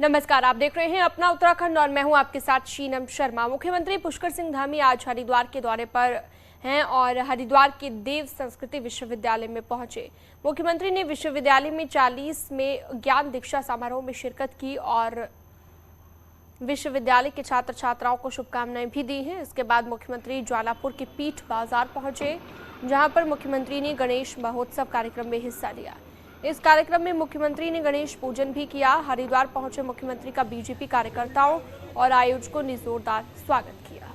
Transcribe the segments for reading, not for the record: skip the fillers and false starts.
नमस्कार, आप देख रहे हैं अपना उत्तराखंड और मैं हूं आपके साथ शीनम शर्मा। मुख्यमंत्री पुष्कर सिंह धामी आज हरिद्वार के दौरे पर हैं और हरिद्वार के देव संस्कृति विश्वविद्यालय में पहुंचे। मुख्यमंत्री ने विश्वविद्यालय में 40 में ज्ञान दीक्षा समारोह में शिरकत की और विश्वविद्यालय के छात्र छात्राओं को शुभकामनाएं भी दी हैं। इसके बाद मुख्यमंत्री ज्वालापुर के पीठ बाजार पहुंचे, जहां पर मुख्यमंत्री ने गणेश महोत्सव कार्यक्रम में हिस्सा लिया। इस कार्यक्रम में मुख्यमंत्री ने गणेश पूजन भी किया। हरिद्वार पहुंचे मुख्यमंत्री का बीजेपी कार्यकर्ताओं और आयोजकों ने जोरदार स्वागत किया।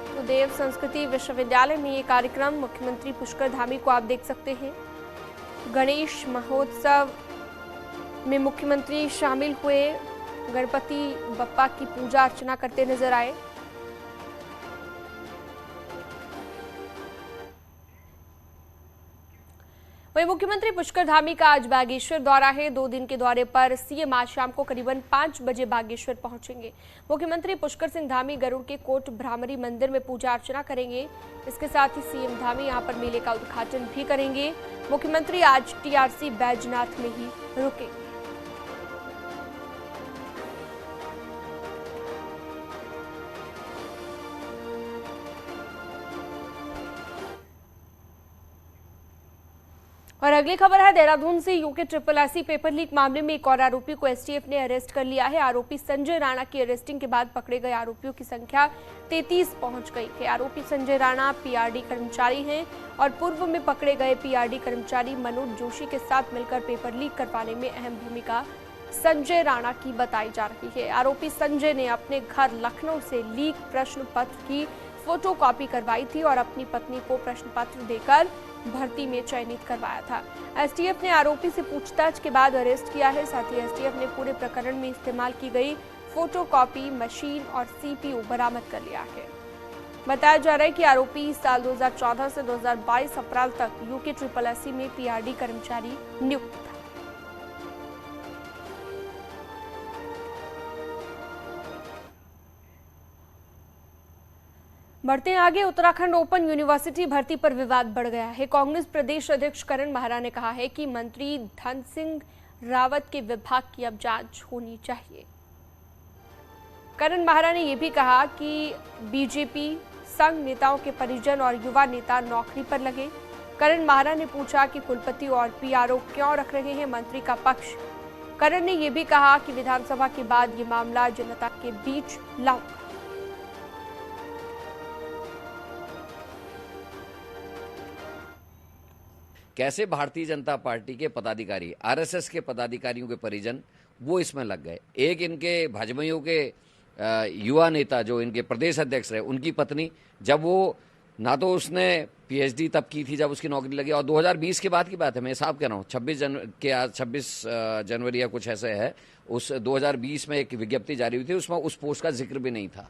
तो देव संस्कृति विश्वविद्यालय में ये कार्यक्रम मुख्यमंत्री पुष्कर धामी को आप देख सकते हैं। गणेश महोत्सव में मुख्यमंत्री शामिल हुए, गणपति बप्पा की पूजा अर्चना करते नजर आए। वहीं मुख्यमंत्री पुष्कर धामी का आज बागेश्वर दौरा है। 2 दिन के दौरे पर सीएम आज शाम को करीबन 5 बजे बागेश्वर पहुंचेंगे। मुख्यमंत्री पुष्कर सिंह धामी गरुड़ के कोट भ्रामरी मंदिर में पूजा अर्चना करेंगे। इसके साथ ही सीएम धामी यहां पर मेले का उद्घाटन भी करेंगे। मुख्यमंत्री आज टीआरसी बैजनाथ में ही रुकेंगे। और अगली खबर है देहरादून से। यूके SSSC पेपर लीक मामले में एक और आरोपी को एसटीएफ ने अरेस्ट कर लिया है। आरोपी संजय राणा की अरेस्टिंग के बाद पकड़े गए आरोपियों की संख्या 33 पहुंच गई है। आरोपी संजय राणा पीआरडी कर्मचारी हैं और पूर्व में पकड़े गए पीआरडी कर्मचारी मनोज जोशी के साथ मिलकर पेपर लीक करवाने में अहम भूमिका संजय राणा की बताई जा रही है। आरोपी संजय ने अपने घर लखनऊ से लीक प्रश्न पत्र की फोटोकॉपी करवाई थी और अपनी पत्नी को प्रश्न पत्र देकर भर्ती में चयनित करवाया था। एसटीएफ ने आरोपी से पूछताछ के बाद अरेस्ट किया है। साथ ही एसटीएफ ने पूरे प्रकरण में इस्तेमाल की गई फोटोकॉपी मशीन और सीपीयू बरामद कर लिया है। बताया जा रहा है कि आरोपी साल 2014 से 2022 अप्रैल तक यूके SSSC में पीआरडी कर्मचारी नियुक्त था। बढ़ते आगे, उत्तराखंड ओपन यूनिवर्सिटी भर्ती पर विवाद बढ़ गया है। कांग्रेस प्रदेश अध्यक्ष करण माहरा ने कहा है कि मंत्री धन सिंह रावत के विभाग की अब जांच होनी चाहिए। करण माहरा ने यह भी कहा कि बीजेपी संघ नेताओं के परिजन और युवा नेता नौकरी पर लगे। करण माहरा ने पूछा कि कुलपति और पीआरओ क्यों रख रहे हैं मंत्री का पक्ष। करण ने यह भी कहा कि विधानसभा के बाद ये मामला जनता के बीच लाऊंगा। कैसे भारतीय जनता पार्टी के पदाधिकारी, आरएसएस के पदाधिकारियों के परिजन वो इसमें लग गए। एक इनके भाजपाइयों के युवा नेता जो इनके प्रदेश अध्यक्ष रहे, उनकी पत्नी, जब वो ना तो उसने पीएचडी तब की थी जब उसकी नौकरी लगी, और 2020 के बाद की बात है, मैं साफ कह रहा हूँ, 26 जनवरी या कुछ ऐसे है, उस 2020 में एक विज्ञप्ति जारी हुई थी, उसमें उस पोस्ट का जिक्र भी नहीं था।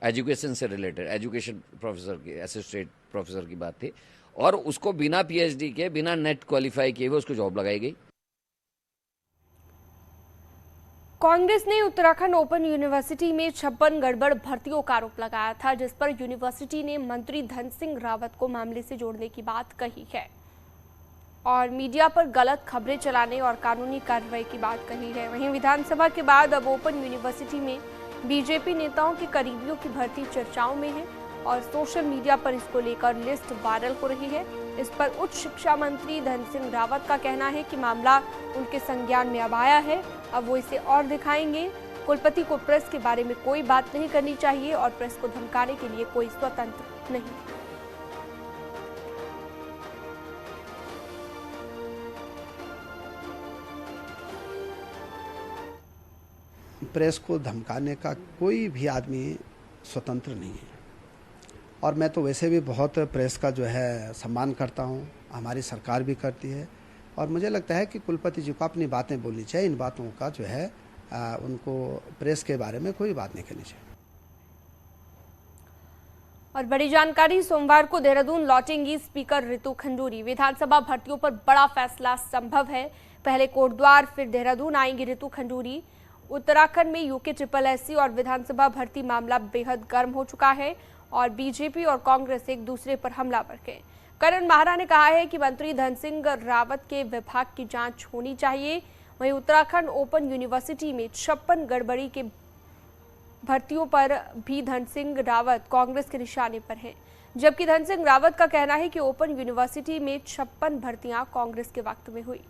एजुकेशन से रिलेटेड, एजुकेशन प्रोफेसर की, असिस्टेंट प्रोफेसर की बात थी, और उसको बिना पीएचडी के, बिना नेट क्वालिफाई किए हुए उसको जॉब लगाई गई। कांग्रेस ने उत्तराखंड ओपन यूनिवर्सिटी में 56 गड़बड़ भर्तियों का आरोप लगाया था, जिस पर यूनिवर्सिटी ने मंत्री धन सिंह रावत को मामले से जोड़ने की बात कही है और मीडिया पर गलत खबरें चलाने और कानूनी कार्रवाई की बात कही है। वहीं विधानसभा के बाद अब ओपन यूनिवर्सिटी में बीजेपी नेताओं के करीबियों की भर्ती चर्चाओं में है और सोशल मीडिया पर इसको लेकर लिस्ट वायरल हो रही है। इस पर उच्च शिक्षा मंत्री धन सिंह रावत का कहना है कि मामला उनके संज्ञान में अब आया है, अब वो इसे और दिखाएंगे। कुलपति को प्रेस के बारे में कोई बात नहीं करनी चाहिए और प्रेस को धमकाने के लिए कोई स्वतंत्र नहीं। प्रेस को धमकाने का कोई भी आदमी स्वतंत्र नहीं है और मैं तो वैसे भी बहुत प्रेस का जो है सम्मान करता हूँ, हमारी सरकार भी करती है और मुझे लगता है कि कुलपति जी को अपनी बातें बोलनी चाहिए। इन बातों का जो है उनको प्रेस के बारे में कोई बात नहीं करनी चाहिए। और बड़ी जानकारी, सोमवार को देहरादून लौटेंगी स्पीकर रितु खंडूरी। विधानसभा भर्तियों पर बड़ा फैसला संभव है। पहले कोटद्वार फिर देहरादून आएंगी रितु खंडूरी। उत्तराखंड में यूके SSSC और विधानसभा भर्ती मामला बेहद गर्म हो चुका है और बीजेपी और कांग्रेस एक दूसरे पर हमलावर गए। करण माहरा ने कहा है कि मंत्री धन सिंह रावत के विभाग की जांच होनी चाहिए। वहीं उत्तराखंड ओपन यूनिवर्सिटी में 56 गड़बड़ी के भर्तियों पर भी धन सिंह रावत कांग्रेस के निशाने पर हैं, जबकि धन सिंह रावत का कहना है कि ओपन यूनिवर्सिटी में 56 भर्तियां कांग्रेस के वक्त में हुई।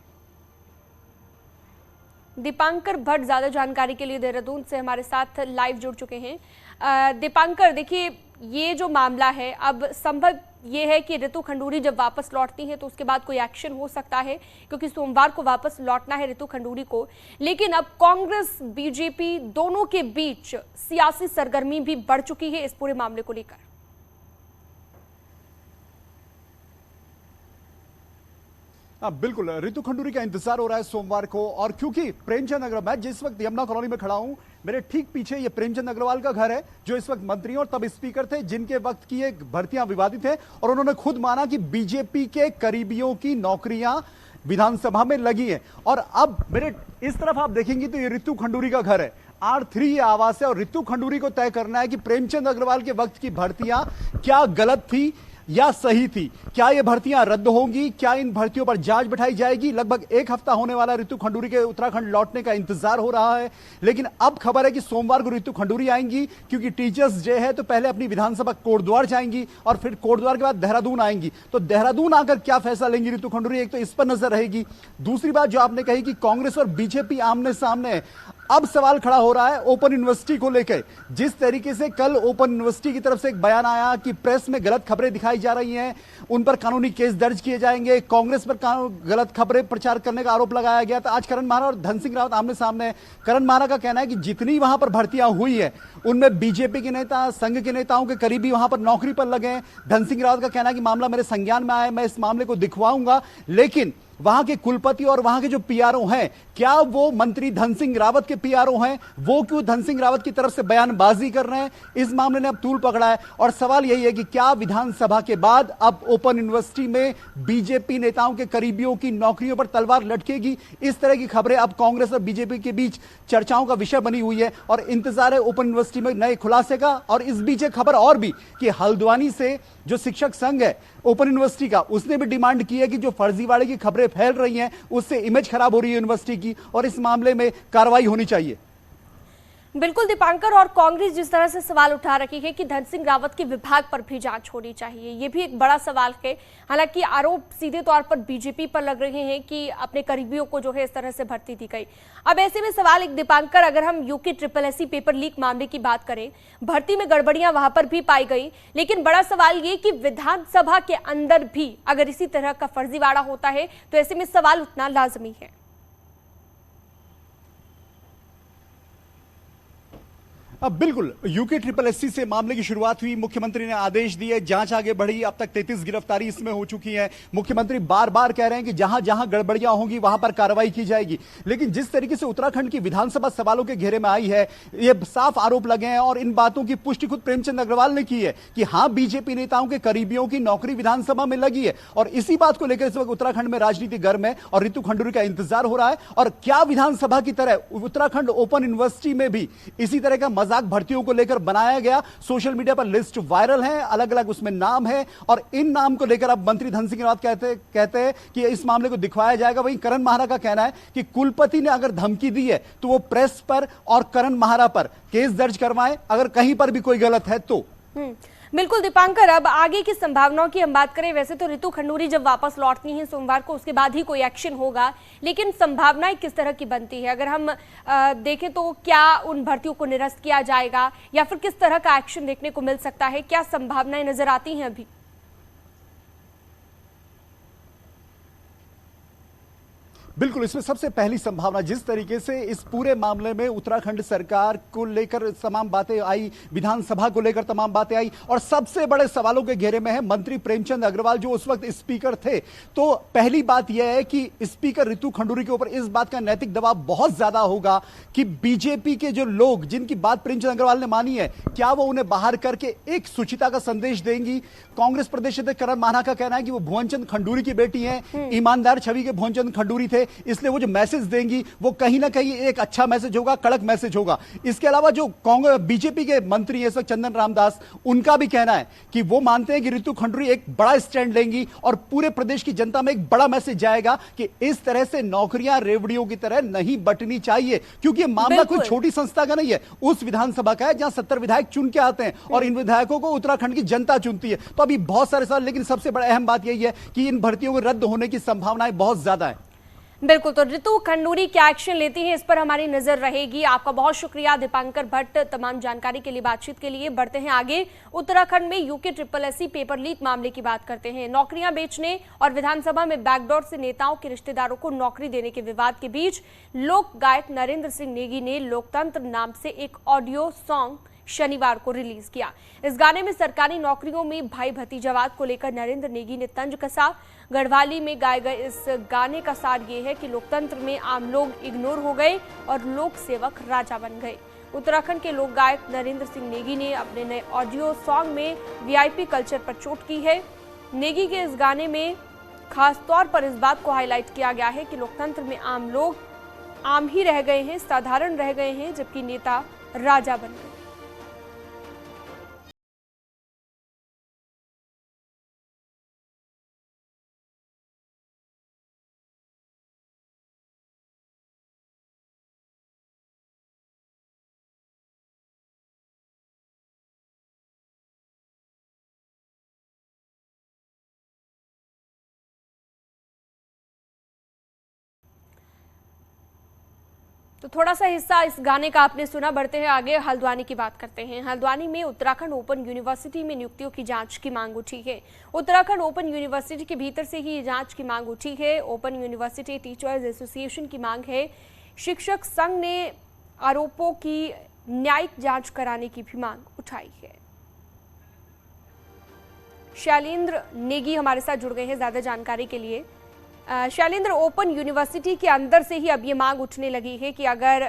दीपांकर भट्ट ज्यादा जानकारी के लिए देहरादून से हमारे साथ लाइव जुड़ चुके हैं। दीपांकर, देखिए ये जो मामला है, अब संभव ये है कि रितु खंडूरी जब वापस लौटती हैं तो उसके बाद कोई एक्शन हो सकता है, क्योंकि सोमवार को वापस लौटना है रितु खंडूरी को। लेकिन अब कांग्रेस बीजेपी दोनों के बीच सियासी सरगर्मी भी बढ़ चुकी है इस पूरे मामले को लेकर। बिल्कुल, रितु खंडूरी का इंतजार हो रहा है सोमवार को। और क्योंकि प्रेमचंद अग्रवाल, मैं जिस वक्त यमुना कॉलोनी में खड़ा हूं, मेरे ठीक पीछे ये प्रेमचंद अग्रवाल का घर है, जो इस वक्त मंत्री और तब स्पीकर थे, जिनके वक्त की ये भर्तियां विवादित है। और उन्होंने खुद माना कि बीजेपी के करीबियों की नौकरियां विधानसभा में लगी है। और अब मेरे इस तरफ आप देखेंगे तो ये रितु खंडूरी का घर है, R3 ये आवास है। और रितु खंडूरी को तय करना है कि प्रेमचंद अग्रवाल के वक्त की भर्तियां क्या गलत थी या सही थी। क्या ये भर्तियां रद्द होंगी, क्या इन भर्तियों पर जांच बिठाई जाएगी। लगभग एक हफ्ता होने वाला रितु खंडूरी के उत्तराखंड लौटने का इंतजार हो रहा है। लेकिन अब खबर है कि सोमवार को रितु खंडूरी आएंगी, क्योंकि टीचर्स डे है, तो पहले अपनी विधानसभा कोटद्वार जाएंगी और फिर कोटद्वार के बाद देहरादून आएंगी। तो देहरादून आकर क्या फैसला लेंगी रितु खंडूरी, एक तो इस पर नजर रहेगी। दूसरी बात जो आपने कही कि कांग्रेस और बीजेपी आमने सामने है, अब सवाल खड़ा हो रहा है ओपन यूनिवर्सिटी को लेकर। जिस तरीके से कल ओपन यूनिवर्सिटी की तरफ से एक बयान आया कि प्रेस में गलत खबरें दिखाई जा रही हैं, उन पर कानूनी केस दर्ज किए जाएंगे, कांग्रेस पर गलत खबरें प्रचार करने का आरोप लगाया गया। तो आज करण माहरा और धन सिंह रावत आमने सामने है। करण माहरा का कहना है कि जितनी वहां पर भर्तियां हुई है उनमें बीजेपी के नेता, संघ के नेताओं के करीबी वहां पर नौकरी पर लगे हैं। धन सिंह रावत का कहना है कि मामला मेरे संज्ञान में आया, मैं इस मामले को दिखवाऊंगा। लेकिन वहां के कुलपति और वहां के जो पीआरओ हैं, क्या वो मंत्री धन सिंह रावत के पीआरओ हैं? वो क्यों धन सिंह रावत की तरफ से बयानबाजी कर रहे हैं? इस मामले ने अब तूल पकड़ा है। और सवाल यही है कि क्या विधानसभा के बाद अब ओपन यूनिवर्सिटी में बीजेपी नेताओं के करीबियों की नौकरियों पर तलवार लटकेगी? इस तरह की खबरें अब कांग्रेस और बीजेपी के बीच चर्चाओं का विषय बनी हुई है और इंतजार है ओपन यूनिवर्सिटी में नए खुलासे का। और इस बीच एक खबर और भी कि हल्द्वानी से जो शिक्षक संघ है ओपन यूनिवर्सिटी का, उसने भी डिमांड की है कि जो फर्जीवाड़े की खबरें फैल रही हैं उससे इमेज खराब हो रही है यूनिवर्सिटी की और इस मामले में कार्रवाई होनी चाहिए। बिल्कुल दीपांकर, और कांग्रेस जिस तरह से सवाल उठा रही है कि धन सिंह रावत के विभाग पर भी जांच होनी चाहिए, ये भी एक बड़ा सवाल है। हालांकि आरोप सीधे तौर पर बीजेपी पर लग रहे हैं कि अपने करीबियों को जो है इस तरह से भर्ती दी गई। अब ऐसे में सवाल एक दीपांकर, अगर हम यूके SSSC पेपर लीक मामले की बात करें, भर्ती में गड़बड़ियां वहां पर भी पाई गई, लेकिन बड़ा सवाल ये कि विधानसभा के अंदर भी अगर इसी तरह का फर्जीवाड़ा होता है तो ऐसे में सवाल उठना लाजमी है। अब बिल्कुल यूके SSSC से मामले की शुरुआत हुई, मुख्यमंत्री ने आदेश दिए, जांच आगे बढ़ी, अब तक 33 गिरफ्तारी इसमें हो चुकी है। मुख्यमंत्री बार बार कह रहे हैं कि जहां जहां गड़बड़ियां होंगी वहां पर कार्रवाई की जाएगी। लेकिन जिस तरीके से उत्तराखंड की विधानसभा सवालों के घेरे में आई है, ये साफ आरोप लगे हैं और इन बातों की पुष्टि खुद प्रेमचंद अग्रवाल ने की है कि हां, बीजेपी नेताओं के करीबियों की नौकरी विधानसभा में लगी है। और इसी बात को लेकर इस वक्त उत्तराखंड में राजनीति गर्म है और रितु खंडूरी का इंतजार हो रहा है। और क्या विधानसभा की तरह उत्तराखंड ओपन यूनिवर्सिटी में भी इसी तरह का भर्तियों को लेकर बनाया गया? सोशल मीडिया पर लिस्ट वायरल है, अलग अलग उसमें नाम है और इन नाम को लेकर अब मंत्री धन सिंह रावत कहते हैं कि इस मामले को दिखवाया जाएगा। वहीं करण माहरा का कहना है कि कुलपति ने अगर धमकी दी है तो वो प्रेस पर और करण माहरा पर केस दर्ज करवाएं, अगर कहीं पर भी कोई गलत है तो। बिल्कुल दीपांकर, अब आगे की संभावनाओं की हम बात करें, वैसे तो रितु खंडूरी जब वापस लौटनी है सोमवार को, उसके बाद ही कोई एक्शन होगा, लेकिन संभावनाएं किस तरह की बनती है? अगर हम देखें तो क्या उन भर्तियों को निरस्त किया जाएगा या फिर किस तरह का एक्शन देखने को मिल सकता है? क्या संभावनाएं नजर आती हैं अभी? बिल्कुल, इसमें सबसे पहली संभावना, जिस तरीके से इस पूरे मामले में उत्तराखंड सरकार को लेकर तमाम बातें आई, विधानसभा को लेकर तमाम बातें आई और सबसे बड़े सवालों के घेरे में है मंत्री प्रेमचंद अग्रवाल जो उस वक्त स्पीकर थे। तो पहली बात यह है कि स्पीकर रितु खंडूरी के ऊपर इस बात का नैतिक दबाव बहुत ज्यादा होगा कि बीजेपी के जो लोग जिनकी बात प्रेमचंद अग्रवाल ने मानी है, क्या वो उन्हें बाहर करके एक शुचिता का संदेश देंगी? कांग्रेस प्रदेश अध्यक्ष करण माहरा का कहना है कि वो भुवनचंद खंडूरी की बेटी हैं, ईमानदार छवि के भुवनचंद खंडूरी थे, है, इसलिए वो जो मैसेज देंगी वो कहीं ना कहीं एक अच्छा मैसेज होगा, कड़क मैसेज होगा। इसके अलावा जो कांग्रेस बीजेपी के मंत्री हैं इस वक्त चंदन रामदास, उनका भी कहना है कि वो मानते हैं कि रितु खंडूरी एक बड़ा स्टैंड लेंगी और पूरे प्रदेश की जनता में एक बड़ा मैसेज जाएगा कि इस तरह से नौकरियां रेवड़ियों की तरह नहीं बंटनी चाहिए, क्योंकि ये मामला कोई छोटी संस्था का नहीं है, उस विधानसभा का है जहां 70 विधायक चुन के आते हैं और इन विधायकों को उत्तराखंड की जनता चुनती है। तो अभी बहुत सारे सवाल, लेकिन सबसे बड़ा अहम बात यही है कि इन भर्तियों के रद्द होने की संभावनाएं बहुत ज्यादा है। बिल्कुल, तो रितु खंडूरी क्या एक्शन लेती हैं इस पर हमारी नजर रहेगी। आपका बहुत शुक्रिया दीपांकर भट्ट तमाम जानकारी के लिए, बातचीत के लिए। बढ़ते हैं आगे, उत्तराखंड में यूके SSSC पेपर लीक मामले की बात करते हैं। नौकरियां बेचने और विधानसभा में बैकडोर से नेताओं के रिश्तेदारों को नौकरी देने के विवाद के बीच लोक गायक नरेंद्र सिंह नेगी ने लोकतंत्र नाम से एक ऑडियो सॉन्ग शनिवार को रिलीज किया। इस गाने में सरकारी नौकरियों में भाई भतीजावाद को लेकर नरेंद्र नेगी ने तंज कसा। गढ़वाली में गाए गए इस गाने का सार ये है कि लोकतंत्र में आम लोग इग्नोर हो गए और लोक सेवक राजा बन गए। उत्तराखंड के लोक गायक नरेंद्र सिंह नेगी ने अपने नए ऑडियो सॉन्ग में वीआईपी कल्चर पर चोट की है। नेगी के इस गाने में खास तौर पर इस बात को हाईलाइट किया गया है कि लोकतंत्र में आम लोग आम ही रह गए हैं, साधारण रह गए हैं, जबकि नेता राजा बन गए। तो थोड़ा सा हिस्सा इस गाने का आपने सुना। बढ़ते हैं आगे, हल्द्वानी की बात करते हैं। हल्द्वानी में उत्तराखंड ओपन यूनिवर्सिटी में नियुक्तियों की जांच की मांग उठी है। उत्तराखंड ओपन यूनिवर्सिटी के भीतर से ही जांच की मांग उठी है। ओपन यूनिवर्सिटी टीचर्स एसोसिएशन की मांग है। शिक्षक संघ ने आरोपों की न्यायिक जांच कराने की भी मांग उठाई है। शैलेंद्र नेगी हमारे साथ जुड़ गए हैं ज्यादा जानकारी के लिए। शैलेंद्र, ओपन यूनिवर्सिटी के अंदर से ही अब ये मांग उठने लगी है कि अगर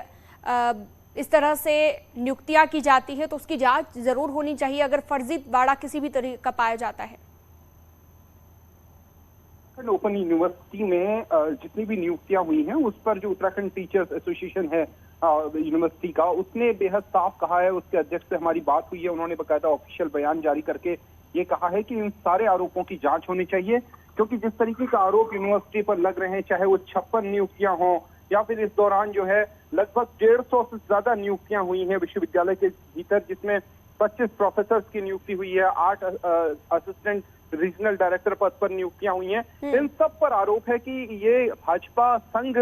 इस तरह से नियुक्तियां की जाती है तो उसकी जांच जरूर होनी चाहिए अगर फर्जीवाड़ा किसी भी तरह का पाया जाता है। ओपन यूनिवर्सिटी में जितनी भी नियुक्तियां हुई हैं उस पर जो उत्तराखंड टीचर्स एसोसिएशन है यूनिवर्सिटी का, उसने बेहद साफ कहा है। उसके अध्यक्ष से हमारी बात हुई है, उन्होंने बकायदा ऑफिशियल बयान जारी करके ये कहा है कि इन सारे आरोपों की जांच होनी चाहिए, क्योंकि जिस तरीके का आरोप यूनिवर्सिटी पर लग रहे हैं, चाहे वो 56 नियुक्तियां हों या फिर इस दौरान जो है लगभग 150 से ज्यादा नियुक्तियां हुई हैं विश्वविद्यालय के भीतर, जिसमें 25 प्रोफेसर की नियुक्ति हुई है, 8 असिस्टेंट रीजनल डायरेक्टर पद पर नियुक्तियां हुई हैं। इन सब पर आरोप है कि ये भाजपा संघ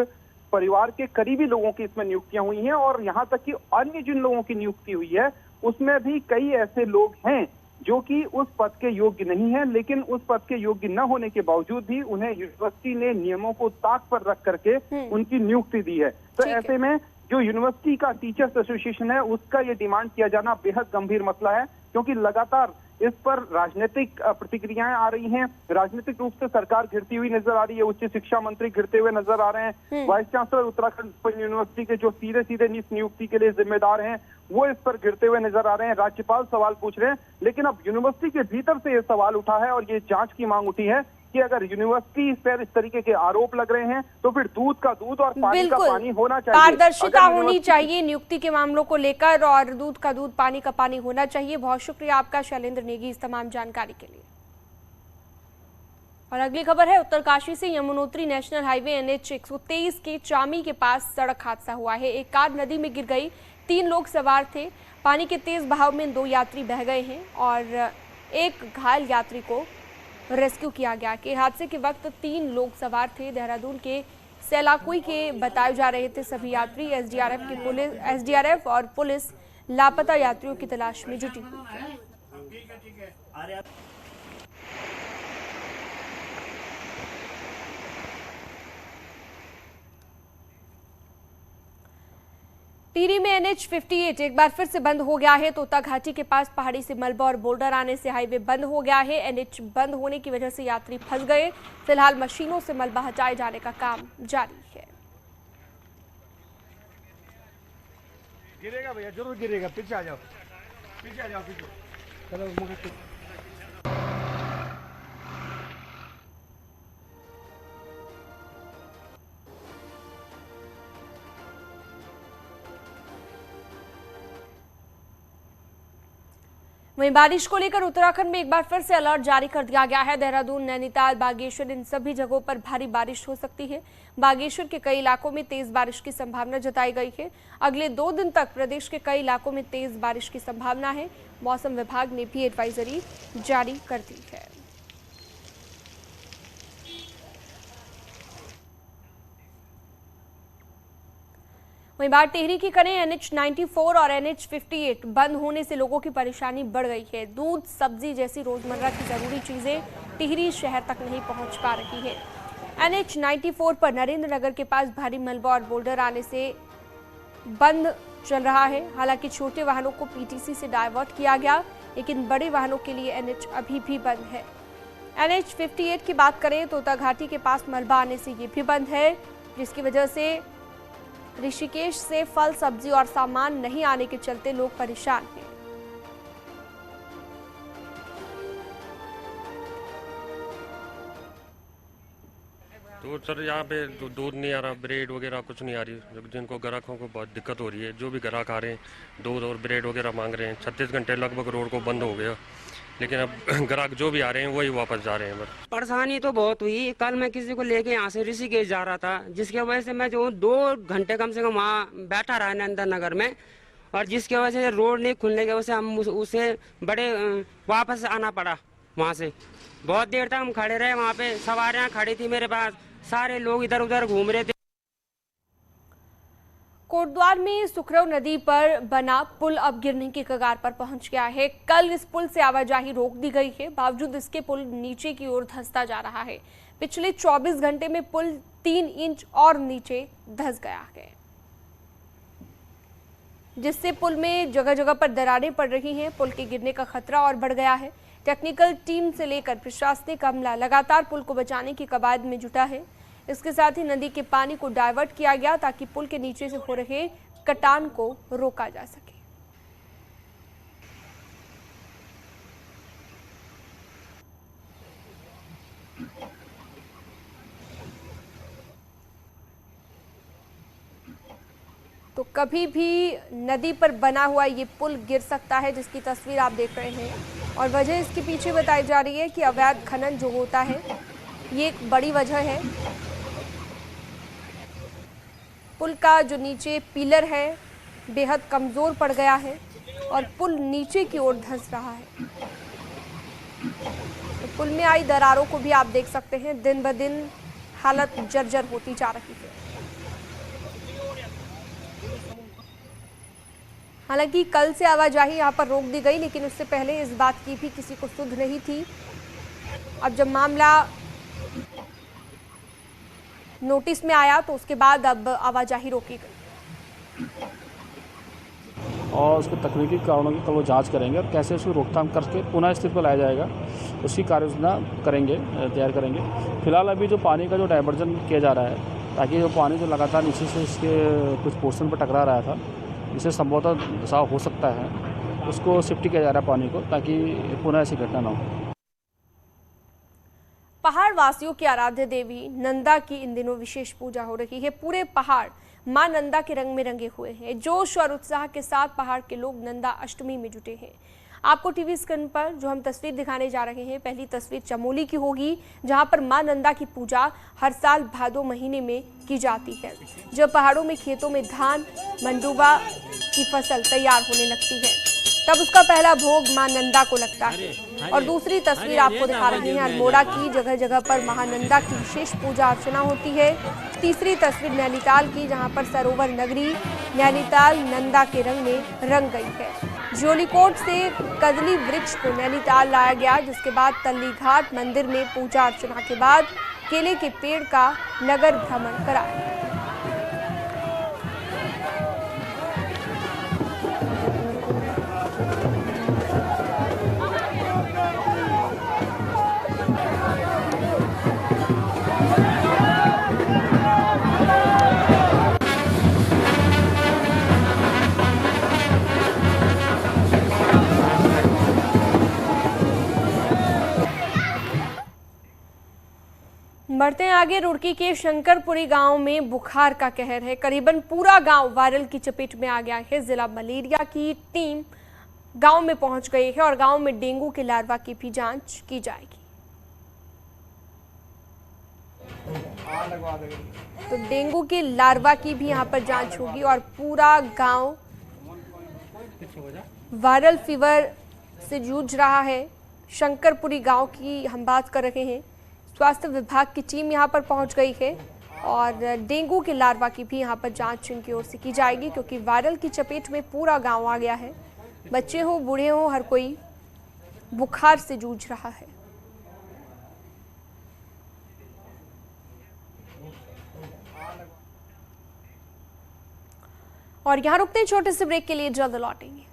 परिवार के करीबी लोगों की इसमें नियुक्तियां हुई हैं और यहाँ तक कि अन्य जिन लोगों की नियुक्ति हुई है उसमें भी कई ऐसे लोग हैं जो कि उस पद के योग्य नहीं है, लेकिन उस पद के योग्य न होने के बावजूद भी उन्हें यूनिवर्सिटी ने नियमों को ताक पर रख करके उनकी नियुक्ति दी है। तो ऐसे में जो यूनिवर्सिटी का टीचर्स एसोसिएशन है उसका ये डिमांड किया जाना बेहद गंभीर मसला है, क्योंकि लगातार इस पर राजनीतिक प्रतिक्रियाएं आ रही हैं। राजनीतिक रूप से सरकार घिरती हुई नजर आ रही है, उच्च शिक्षा मंत्री घिरते हुए नजर आ रहे हैं, vice chancellor Uttarakhand open university के जो सीधे सीधे इस नियुक्ति के लिए जिम्मेदार हैं वो इस पर घिरते हुए नजर आ रहे हैं, राज्यपाल सवाल पूछ रहे हैं। लेकिन अब यूनिवर्सिटी के भीतर से ये सवाल उठा है और ये जांच की मांग उठी है कि अगर यूनिवर्सिटी पर इस तरीके के आरोप लग रहे हैं तो फिर दूध का दूध और पानी का पानी होना चाहिए, पारदर्शिता होनी चाहिए नियुक्ति के मामलों को लेकर, और दूध का दूध पानी का पानी होना चाहिए। बहुत शुक्रिया आपका शैलेंद्र नेगी इस तमाम जानकारी के लिए। और अगली खबर है उत्तरकाशी से। यमुनोत्री नेशनल हाईवे NH 123 के चामी के पास सड़क हादसा हुआ है। एक कार नदी में गिर गई, 3 लोग सवार थे। पानी के तेज बहाव में 2 यात्री बह गए हैं और एक घायल यात्री को रेस्क्यू किया गया। कि हादसे के वक्त 3 लोग सवार थे। देहरादून के सेलाकुई के बताए जा रहे थे सभी यात्री। एसडीआरएफ और पुलिस लापता यात्रियों की तलाश में जुटी हुई है। टिहरी में NH 58 एक बार फिर से बंद हो गया है। तोता घाटी के पास पहाड़ी से मलबा और बोल्डर आने से हाईवे बंद हो गया है। NH बंद होने की वजह से यात्री फंस गए। फिलहाल मशीनों से मलबा हटाए जाने का काम जारी है। गिरेगा भैया, जरूर गिरेगा। पीछे आ जाओ, पीछे आ जाओ, पीछे चलो। वहीं बारिश को लेकर उत्तराखंड में एक बार फिर से अलर्ट जारी कर दिया गया है। देहरादून, नैनीताल, बागेश्वर इन सभी जगहों पर भारी बारिश हो सकती है। बागेश्वर के कई इलाकों में तेज बारिश की संभावना जताई गई है। अगले 2 दिन तक प्रदेश के कई इलाकों में तेज बारिश की संभावना है। मौसम विभाग ने भी एडवाइजरी जारी कर दी है। वहीं बात टिहरी की करें, NH94 और NH58 बंद होने से लोगों की परेशानी बढ़ गई है। दूध, सब्जी जैसी रोजमर्रा की जरूरी चीजें टिहरी शहर तक नहीं पहुंच पा रही है। NH94 पर नरेंद्र नगर के पास भारी मलबा और बोल्डर आने से बंद चल रहा है। हालांकि छोटे वाहनों को PTC से डाइवर्ट किया गया, लेकिन बड़े वाहनों के लिए NH अभी भी बंद है। NH58 की बात करें तो तोता घाटी के पास मलबा आने से ये भी बंद है, जिसकी वजह से ऋषिकेश से फल, सब्जी और सामान नहीं आने के चलते लोग परेशान हैं। तो सर यहाँ पे दूध नहीं आ रहा, ब्रेड वगैरह कुछ नहीं आ रही, जिनको ग्राहकों को बहुत दिक्कत हो रही है। जो भी ग्राहक आ रहे हैं दूध और ब्रेड वगैरह मांग रहे हैं। 36 घंटे लगभग रोड को बंद हो गया, लेकिन अब ग्राहक जो भी आ रहे हैं वही वापस जा रहे हैं। बस परेशानी तो बहुत हुई। कल मैं किसी को लेके यहाँ से ऋषिकेश जा रहा था, जिसकी वजह से मैं जो 2 घंटे कम से कम वहाँ बैठा रहा नरेंद्र नगर में, और जिसकी वजह से रोड नहीं खुलने की वजह से हम उसे बड़े वापस आना पड़ा। वहाँ से बहुत देर तक हम खड़े रहे, वहाँ पे सवारियाँ खड़ी थी मेरे पास, सारे लोग इधर उधर घूम रहे थे। कोटद्वार में सुखरव नदी पर बना पुल अब गिरने की कगार पर पहुंच गया है। कल इस पुल से आवाजाही रोक दी गई है, बावजूद इसके पुल नीचे की ओर धंसता जा रहा है। पिछले 24 घंटे में पुल 3 इंच और नीचे धंस गया है, जिससे पुल में जगह जगह पर दरारें पड़ रही हैं। पुल के गिरने का खतरा और बढ़ गया है। टेक्निकल टीम से लेकर प्रशासनिक अमला लगातार पुल को बचाने की कवायद में जुटा है। इसके साथ ही नदी के पानी को डाइवर्ट किया गया ताकि पुल के नीचे से हो रहे कटान को रोका जा सके। तो कभी भी नदी पर बना हुआ ये पुल गिर सकता है, जिसकी तस्वीर आप देख रहे हैं। और वजह इसके पीछे बताई जा रही है कि अवैध खनन जो होता है, ये एक बड़ी वजह है। पुल का जो नीचे पिलर है बेहद कमज़ोर पड़ गया है और पुल नीचे की ओर धंस रहा है। तो पुल में आई दरारों को भी आप देख सकते हैं, दिन ब दिन हालत जर्जर होती जा रही है। हालांकि कल से आवाजाही यहाँ पर रोक दी गई, लेकिन उससे पहले इस बात की भी किसी को सुध नहीं थी। अब जब मामला नोटिस में आया तो उसके बाद अब आवाजाही रोकी गई और उसके तकनीकी कारणों की कल वो जांच करेंगे और कैसे उसको रोकथाम करके पुनः स्थिति पर लाया जाएगा, उसकी कार्य योजना करेंगे, तैयार करेंगे। फिलहाल अभी जो पानी का जो डाइवर्जन किया जा रहा है, ताकि जो पानी जो लगातार नीचे से इसके कुछ पोर्शन पर टकरा रहा था, जिससे संभवतः बचाव हो सकता है, उसको शिफ्ट किया जा रहा है पानी को, ताकि पुनः ऐसी घटना न हो। पहाड़ वासियों की आराध्य देवी नंदा की इन दिनों विशेष पूजा हो रही है। पूरे पहाड़ मां नंदा के रंग में रंगे हुए हैं। जोश और उत्साह के साथ पहाड़ के लोग नंदा अष्टमी में जुटे हैं। आपको टीवी स्क्रीन पर जो हम तस्वीर दिखाने जा रहे हैं, पहली तस्वीर चमोली की होगी, जहां पर मां नंदा की पूजा हर साल भादो महीने में की जाती है, जब पहाड़ों में खेतों में धान, मंडुवा की फसल तैयार होने लगती है, तब उसका पहला भोग मां नंदा को लगता है। और दूसरी तस्वीर आपको दिखा रही है अल्मोड़ा की, जगह जगह पर महानंदा की विशेष पूजा अर्चना होती है। तीसरी तस्वीर नैनीताल की, जहां पर सरोवर नगरी नैनीताल नंदा के रंग में रंग गई है। ज्योलिकोट से कदली वृक्ष को नैनीताल लाया गया, जिसके बाद तल्ली घाट मंदिर में पूजा अर्चना के बाद केले के पेड़ का नगर भ्रमण कराया। बढ़ते हैं आगे। रुड़की के शंकरपुरी गांव में बुखार का कहर है। करीबन पूरा गांव वायरल की चपेट में आ गया है। जिला मलेरिया की टीम गांव में पहुंच गई है और गांव में डेंगू के लार्वा की भी जांच की जाएगी। तो डेंगू के लार्वा की भी यहां पर जांच होगी और पूरा गांव वायरल फीवर से जूझ रहा है। शंकरपुरी गांव की हम बात कर रहे हैं। स्वास्थ्य विभाग की टीम यहां पर पहुंच गई है और डेंगू के लार्वा की भी यहां पर जांच इनकी ओर से की जाएगी, क्योंकि वायरल की चपेट में पूरा गांव आ गया है। बच्चे हो बूढ़े हो, हर कोई बुखार से जूझ रहा है। और यहां रुकते हैं छोटे से ब्रेक के लिए, जल्द लौटेंगे।